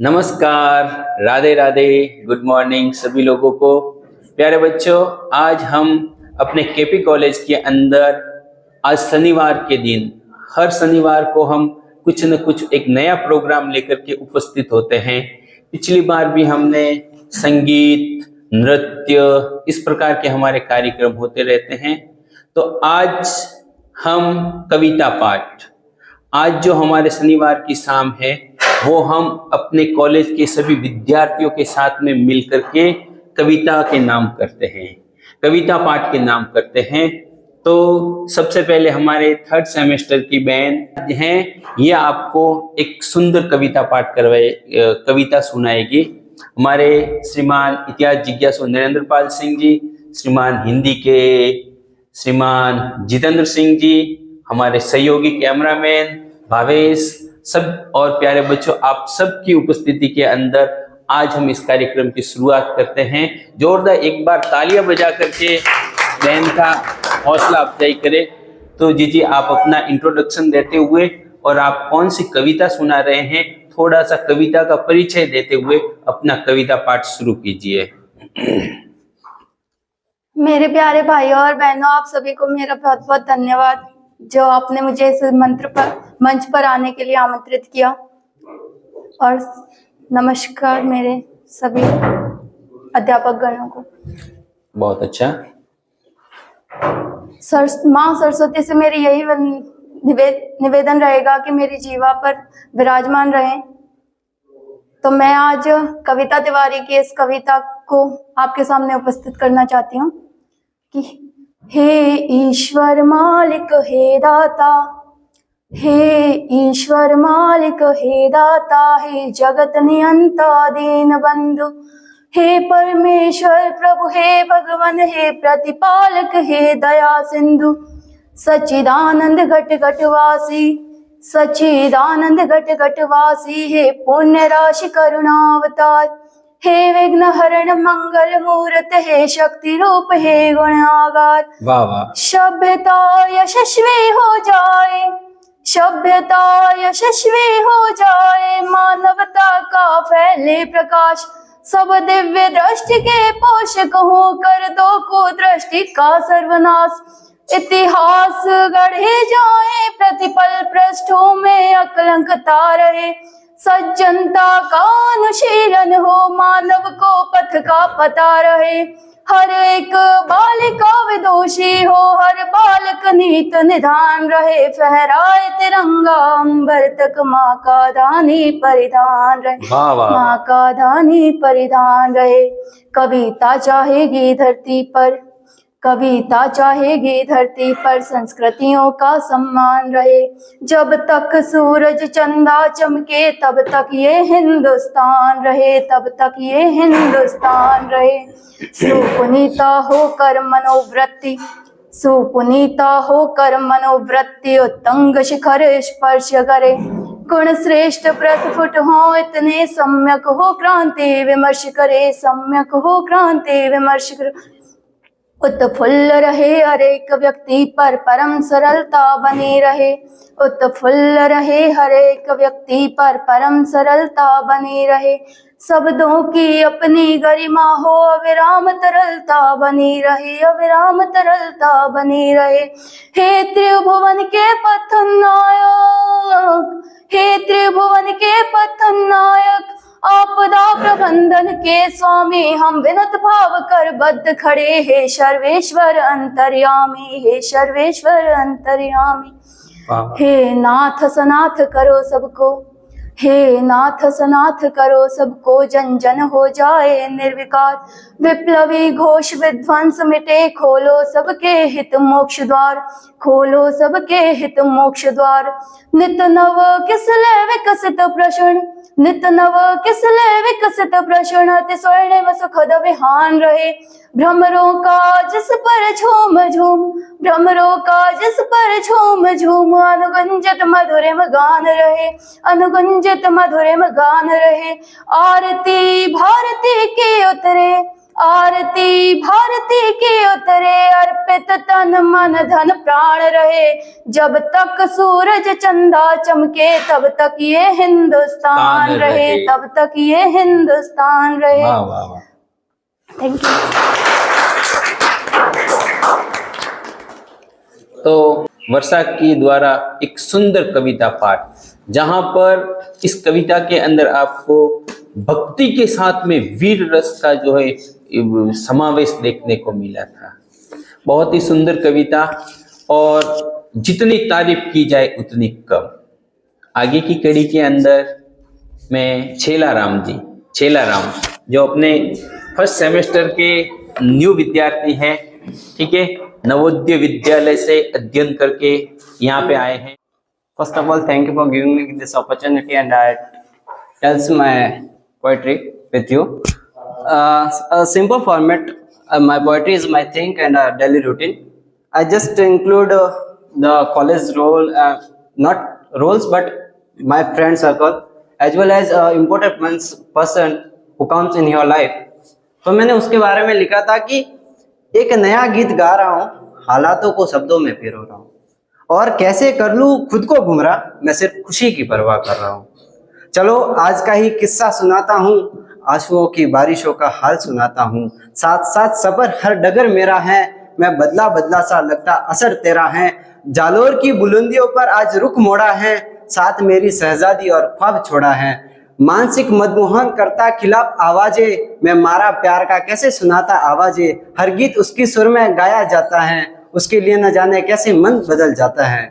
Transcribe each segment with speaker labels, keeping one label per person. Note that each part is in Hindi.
Speaker 1: नमस्कार, राधे राधे, गुड मॉर्निंग सभी लोगों को। प्यारे बच्चों, आज हम अपने केपी कॉलेज के अंदर आज शनिवार के दिन हर शनिवार को हम कुछ न कुछ एक नया प्रोग्राम लेकर के उपस्थित होते हैं। पिछली बार भी हमने संगीत, नृत्य इस प्रकार के हमारे कार्यक्रम होते रहते हैं। तो आज हम कविता पाठ, आज जो हमारे शनिवार की शाम है वो हम अपने कॉलेज के सभी विद्यार्थियों के साथ में मिलकर के कविता के नाम करते हैं, कविता पाठ के नाम करते हैं। तो सबसे पहले हमारे थर्ड सेमेस्टर की बैच हैं, ये आपको एक सुंदर कविता पाठ कविता सुनाएगी। हमारे श्रीमान इतिहास जिज्ञासु नरेंद्र पाल सिंह जी, श्रीमान हिंदी के श्रीमान जितेंद्र सिंह जी, हमारे सहयोगी कैमरामैन भावेश, सब और प्यारे बच्चों, आप सबकी उपस्थिति के अंदर आज हम इस कार्यक्रम की शुरुआत करते हैं। जोरदार एक बार तालियां बजा करके बहन का हौसला अफजाई करें। तो जी आप अपना इंट्रोडक्शन देते हुए और आप कौन सी कविता सुना रहे हैं, थोड़ा सा कविता का परिचय देते हुए अपना कविता पाठ शुरू कीजिए।
Speaker 2: मेरे प्यारे भाइयों और बहनों, आप सभी को मेरा बहुत बहुत धन्यवाद जो आपने मुझे इस मंच पर आने के लिए आमंत्रित किया। और नमस्कार मेरे सभी अध्यापक गणों को।
Speaker 1: बहुत अच्छा।
Speaker 2: माँ सरस्वती से मेरी यही निवेदन रहेगा कि मेरी जीवा पर विराजमान रहें। तो मैं आज कविता तिवारी की इस कविता को आपके सामने उपस्थित करना चाहती हूँ कि हे ईश्वर मालिक हे दाता, हे ईश्वर मालिक हे दाता, हे जगत नियंता दीन बंधु, हे परमेश्वर प्रभु, हे भगवान, हे प्रतिपालक, हे दया सिंधु, सच्चिदानंद घट घट वासी, सच्चिदानंद घट घट वासी, हे पुण्य राशि करुणावतार, हे विघ्न हरण मंगल मूर्त, हे शक्ति रूप, हे गुण आगार।
Speaker 1: वाह वाह।
Speaker 2: सभ्यता यशस्वी हो जाए, सभ्यता यशस्वी हो जाए, मानवता का फैले प्रकाश, सब दिव्य दृष्टि के पोषक हो, कर दो को दृष्टि का सर्वनाश, इतिहास गढ़े जाए, प्रतिपल पृष्ठों में अकलंकता रहे, सज्जनता का अनुशीलन हो, मानव को पथ का पता रहे, हर एक बालिका विदुषी हो, हर बालक नीत निधान रहे, फहराए तिरंगा अंबर तक, माँ का दानी परिधान रहे, माँ का दानी परिधान रहे। कविता चाहेगी धरती पर, कविता चाहेगी धरती पर, संस्कृतियों का सम्मान रहे, जब तक सूरज चंदा चमके तब तक ये हिंदुस्तान रहे, तब तक ये हिंदुस्तान रहे। सुपुनीता होकर मनोवृत्ति, सुपुनीता होकर मनोवृत्ति, उत्तंग शिखर स्पर्श करे, गुण श्रेष्ठ प्रस्फुट हो, इतने सम्यक हो क्रांति विमर्श करे, सम्यक हो क्रांति विमर्श करे, उत्फुल्ल रहे हर एक व्यक्ति पर परम सरलता बनी रहे, उत्फुल्ल रहे हर एक व्यक्ति पर परम सरलता बनी रहे, शब्दों की अपनी गरिमा हो, अविराम तरलता बनी रहे, अविराम तरलता बनी रहे। हे त्रिभुवन के पथन नायक, हे त्रिभुवन के पथन नायक, आपदा प्रबंधन के स्वामी, हम विनत भाव कर बद्ध खड़े, हे सर्वेश्वर अंतर्यामी, हे सर्वेश्वर अंतर्यामी। हे नाथ सनाथ करो सबको, हे नाथ सनाथ करो सबको, जन जन हो जाए निर्विकार, विप्लवी घोष विध्वंस मिटे, खोलो सबके हित मोक्ष द्वार, खोलो सबके हित मोक्ष द्वार। नित नव किसले विकसित प्रश्न, नित नव किसले विकसित प्रश्न, अति स्वर्णिम सुखद विहान रहे, भ्रमरों का जिस पर झूम झूम, भ्रमरों का जिस पर झूम झूम, अनुगंजित मधुरिम गान रहे, अनुगंजित मधुरिम गान रहे। आरती भारती की उतरे, आरती भारती की उतरे, अर्पित तन मन धन प्राण रहे। जब तक सूरज चंदा चमके तब तक ये हिंदुस्तान रहे, तब तक ये हिंदुस्तान रहे।
Speaker 1: वाह वाह वाह।
Speaker 2: Thank you.
Speaker 1: तो वर्षा की द्वारा एक सुंदर कविता पाठ, जहां पर इस कविता के अंदर आपको भक्ति के साथ में वीर रस का जो है समावेश देखने को मिला था। बहुत ही सुंदर कविता, और जितनी तारीफ की जाए उतनी कम। आगे की कड़ी के अंदर मैं छेलाराम जो अपने फर्स्ट सेमेस्टर के न्यू विद्यार्थी हैं, ठीक है, नवोदय विद्यालय से अध्ययन करके यहाँ पे आए हैं।
Speaker 3: First of all, thank you for giving me this opportunity, and I tells my poetry with you. A simple format. My poetry is my think and daily routine. I just include the college role, not roles, but my friend circle, as well as important person who comes in your life. तो मैंने उसके बारे में लिखा था कि एक नया गीत गा रहा हूँ, हालातों को शब्दों में पिरो रहा हूँ, और कैसे कर लूँ खुद को गुमराह, मैं सिर्फ खुशी की परवाह कर रहा हूँ। चलो आज का ही किस्सा सुनाता हूँ, आंसुओं की बारिशों का हाल सुनाता हूँ। साथ साथ सबर हर डगर मेरा है, मैं बदला बदला सा लगता असर तेरा है। जालोर की बुलंदियों पर आज रुख मोड़ा है, साथ मेरी शहजादी और ख्वाब छोड़ा है। मानसिक मदमोहन करता खिलाफ आवाजे, मैं मारा प्यार का कैसे सुनाता आवाजे। हर गीत उसकी सुर में गाया जाता है, उसके लिए न जाने कैसे मन बदल जाता है।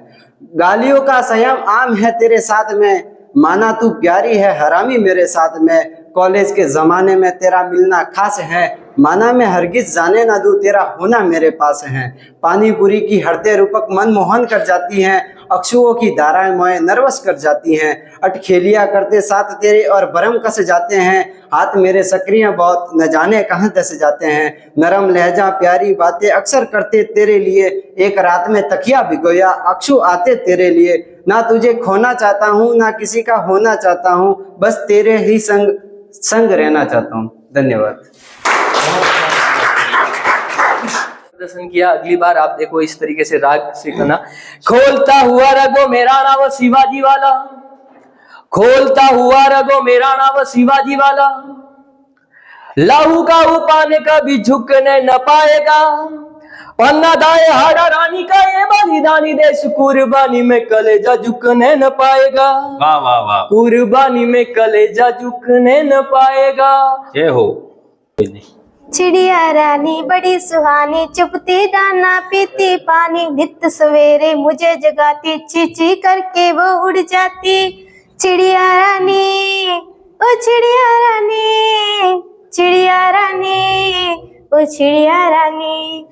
Speaker 3: गालियों का संयम आम है तेरे साथ में, माना तू प्यारी है हरामी मेरे साथ में। कॉलेज के जमाने में तेरा मिलना खास है, माना मैं हरगिज जाने ना दूं तेरा होना मेरे पास है। पानी पूरी की हरते रूपक मन मोहन कर जाती हैं, अक्षुओं की धाराएं मोए नर्वस कर जाती हैं। अटखेलिया करते साथ तेरे और भरम कस जाते हैं, हाथ मेरे सक्रिय बहुत न जाने कहाँ दस जाते हैं। नरम लहजा प्यारी बातें अक्सर करते तेरे लिए, एक रात में तकिया भिगोया अक्षु आते तेरे लिए। ना तुझे खोना चाहता हूँ ना किसी का होना चाहता हूँ, बस तेरे ही संग रहना चाहता हूँ। धन्यवाद।
Speaker 4: प्रदर्शन किया। अगली बार आप देखो इस तरीके से राग सीखना। खोलता हुआ रगो मेरा नाम शिवाजी वाला, खोलता हुआ रगो मेरा नाम शिवाजी वाला। लाहू का पाने कभी झुकने न पाएगा, पन्ना दाए हाड़ा रानी का ये बलिदानी देश कुर्बानी में कलेजा झुकने न पाएगा।
Speaker 1: वाह वाह वाह।
Speaker 4: कुर्बानी में कलेजा झुकने न पाएगा।
Speaker 1: जय हो।
Speaker 2: चिड़िया रानी बड़ी सुहानी, चुपती दाना पीती पानी, नित सवेरे मुझे जगाती, ची ची करके वो उड़ जाती। चिड़िया रानी ओ चिड़िया रानी, चिड़िया रानी ओ चिड़िया रानी।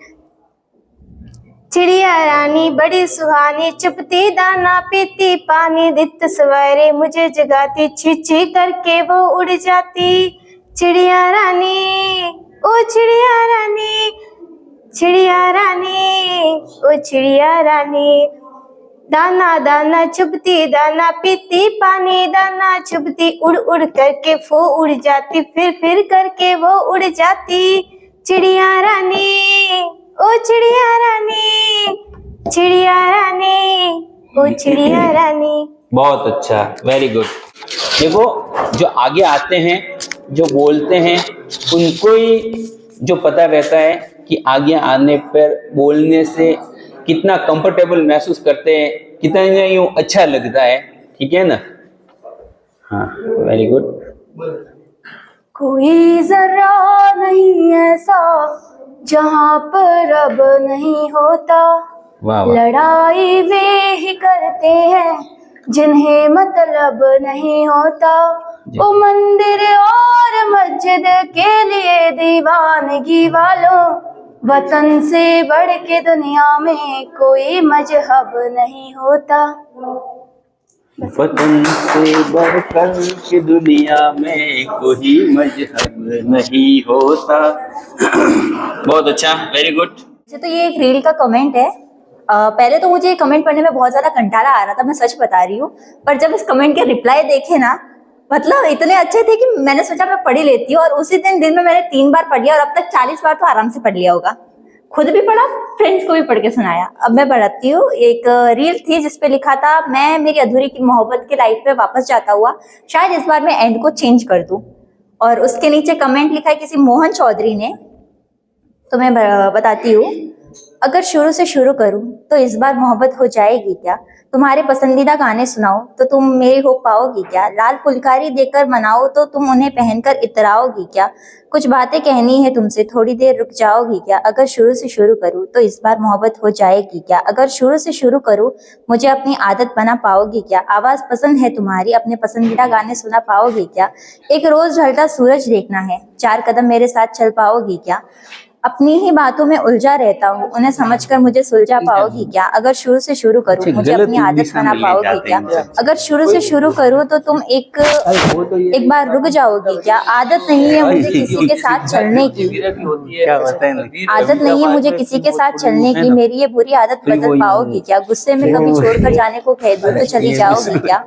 Speaker 2: चिड़िया रानी बड़ी सुहानी, चुपती दाना पीती पानी, नित सवेरे मुझे जगाती, ची ची करके वो उड़ जाती। चिड़िया रानी ओ चिड़िया रानी, चिड़िया रानी ओ चिड़िया रानी। दाना दाना चुभती दाना पीती पानी, दाना चुभती उड़ उड़ करके वो उड़ जाती, फिर करके वो उड़ जाती। चिड़िया रानी ओ चिड़िया रानी, चिड़िया रानी ओ चिड़िया रानी।
Speaker 1: बहुत अच्छा, वेरी गुड। देखो जो आगे आते हैं, जो बोलते हैं, उनको ही जो पता रहता है कि आगे आने पर बोलने से कितना कंफर्टेबल महसूस करते हैं, कितना यूं अच्छा लगता है, ठीक है ना। हाँ, वेरी गुड।
Speaker 2: कोई जरा नहीं ऐसा जहाँ पर अब नहीं होता,
Speaker 1: वाह वाह।
Speaker 2: लड़ाई वे ही करते हैं जिन्हें मतलब नहीं होता। वो मंदिर और मस्जिद के लिए दीवानगी वालों, वतन से बढ़ के दुनिया में कोई मजहब नहीं होता।
Speaker 1: वतन से बढ़कर के दुनिया में कोई मजहब नहीं होता। बहुत अच्छा, वेरी गुड।
Speaker 5: तो ये एक रील का कमेंट है। पहले तो मुझे कमेंट पढ़ने में बहुत ज्यादा कंटाला आ रहा था, मैं सच बता रही हूँ, पर जब इस कमेंट के रिप्लाई देखे ना मतलब इतने अच्छे थे कि मैंने सोचा मैं पढ़ ही लेती हूँ, और उसी दिन में मैंने 3 बार पढ़ लिया, और अब तक 40 बार तो आराम से पढ़ लिया होगा। खुद भी पढ़ा, फ्रेंड्स को भी पढ़ के सुनाया। अब मैं पढ़ती हूँ। एक रील थी जिसपे लिखा था, मैं मेरी अधूरी की मोहब्बत के लाइफ पे वापस जाता हुआ, शायद इस बार मैं एंड को चेंज कर दूं। और उसके नीचे कमेंट लिखा है किसी मोहन चौधरी ने। तो मैं बताती हूँ, अगर शुरू से शुरू करूं तो इस बार मोहब्बत हो जाएगी क्या? तुम्हारे पसंदीदा गाने सुनाओ तो तुम मेरी हो पाओगी क्या? लाल फुलकारी देकर मनाओ तो तुम उन्हें पहनकर इतराओगी क्या? कुछ बातें कहनी है तुमसे, थोड़ी देर रुक जाओगी क्या? अगर शुरू से शुरू करूं तो इस बार मोहब्बत हो जाएगी क्या? अगर शुरू से शुरू करूं, मुझे अपनी आदत बना पाओगी क्या? आवाज पसंद है तुम्हारी, अपने पसंदीदा गाने सुना पाओगी क्या? एक रोज ढलता सूरज देखना है, 4 कदम मेरे साथ चल पाओगी क्या? अपनी ही बातों में उलझा रहता हूँ, उन्हें समझकर मुझे सुलझा पाओगी क्या? अगर शुरू से शुरू करूँ, मुझे अपनी आदत बना पाओगी क्या? अगर शुरू से शुरू करूँ तो तुम एक बार रुक जाओगी क्या? आदत नहीं है मुझे किसी के साथ चलने की, आदत नहीं है मुझे किसी के साथ चलने की, मेरी ये बुरी आदत बदल पाओगी क्या? गुस्से में कभी छोड़कर जाने को कह दूँ तो चली जाओगी क्या?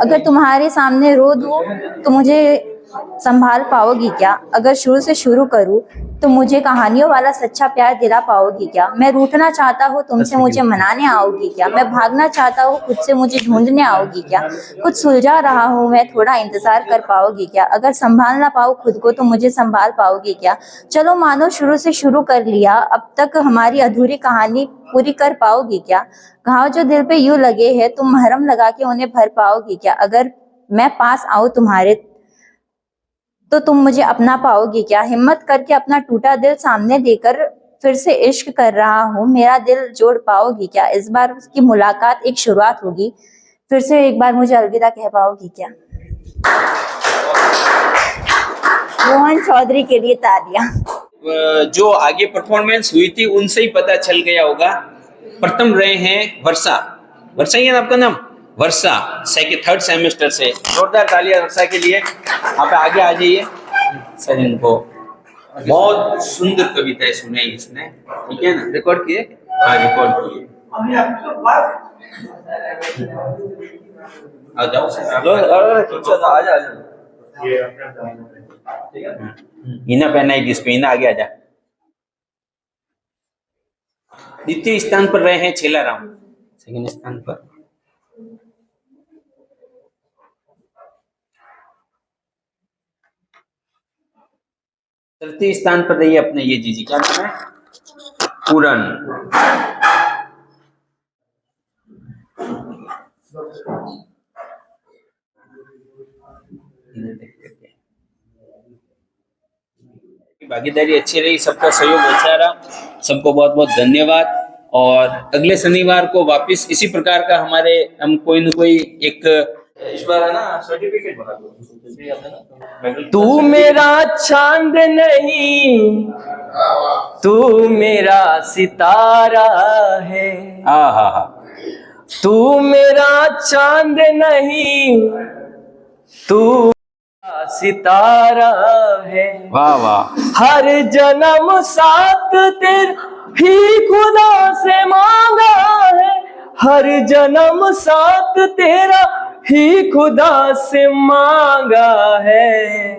Speaker 5: अगर तुम्हारे सामने रो दूँ तो मुझे संभाल पाओगी क्या? अगर शुरू से शुरू करूं तो मुझे कहानियों वाला सच्चा प्यार दिला पाओगी क्या? मैं रूठना चाहता हूँ तुमसे, मुझे मनाने आओगी क्या? मैं भागना चाहता हूँ खुद से, मुझे ढूंढने आओगी क्या? कुछ सुलझा रहा हूँ मैं, थोड़ा इंतजार कर पाओगी क्या? अगर संभाल ना पाऊँ खुद को तो मुझे संभाल पाओगी क्या? चलो मानो शुरू से शुरू कर लिया, अब तक हमारी अधूरी कहानी पूरी कर पाओगी क्या? घाव जो दिल पे यूं लगे हैं, तुम मरहम लगा के उन्हें भर पाओगी क्या? अगर मैं पास आऊं तुम्हारे तो तुम मुझे अपना पाओगी क्या? हिम्मत करके अपना टूटा दिल सामने देकर फिर से इश्क कर रहा हूँ, मेरा दिल जोड़ पाओगी क्या? इस बार की मुलाकात एक शुरुआत होगी, फिर से एक बार मुझे अलविदा कह पाओगी क्या? मोहन चौधरी के लिए तालियां।
Speaker 1: जो आगे परफॉर्मेंस हुई थी उनसे ही पता चल गया होगा। प्रथम रहे हैं वर्षा। वर्षा ही है ना आपका नाम? वर्षा, थर्ड सेमेस्टर से। जोरदार तालियां वर्षा के लिए। आप आगे आ जाइए। सर इनको बहुत सुंदर कविताएं सुनाई इसने, ठीक है ना? रिकॉर्ड किए? हाँ रिकॉर्ड किए। आ जाओ इना पहना है किस पे? इना आगे आ जा। द्वितीय स्थान पर रहे हैं छेलाराम, सेकंड स्थान पर। तृतीय स्थान पर रही है अपने ये जीजी, क्या नाम है? पूरन। भागीदारी अच्छी रही, सबका सहयोग अच्छा रहा, सबको बहुत बहुत धन्यवाद। और अगले शनिवार को वापस इसी प्रकार का हम कोई न कोई एक इस बार है ना सर्टिफिकेट बना दो।
Speaker 4: तू मेरा चांद नहीं, तू मेरा सितारा है।
Speaker 1: हाँ हाँ हाँ,
Speaker 4: तू मेरा चांद नहीं, तू मेरा सितारा है।
Speaker 1: वाह वाह।
Speaker 4: हर जन्म साथ तेरा ही खुदा से मांगा है, हर जन्म साथ तेरा ही खुदा से मांगा है।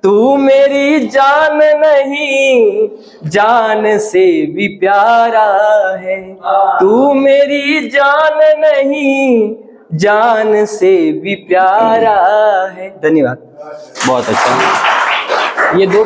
Speaker 4: तू मेरी जान नहीं, जान से भी प्यारा है। तू मेरी जान नहीं, जान से भी प्यारा है। धन्यवाद।
Speaker 1: बहुत अच्छा।
Speaker 4: ये दो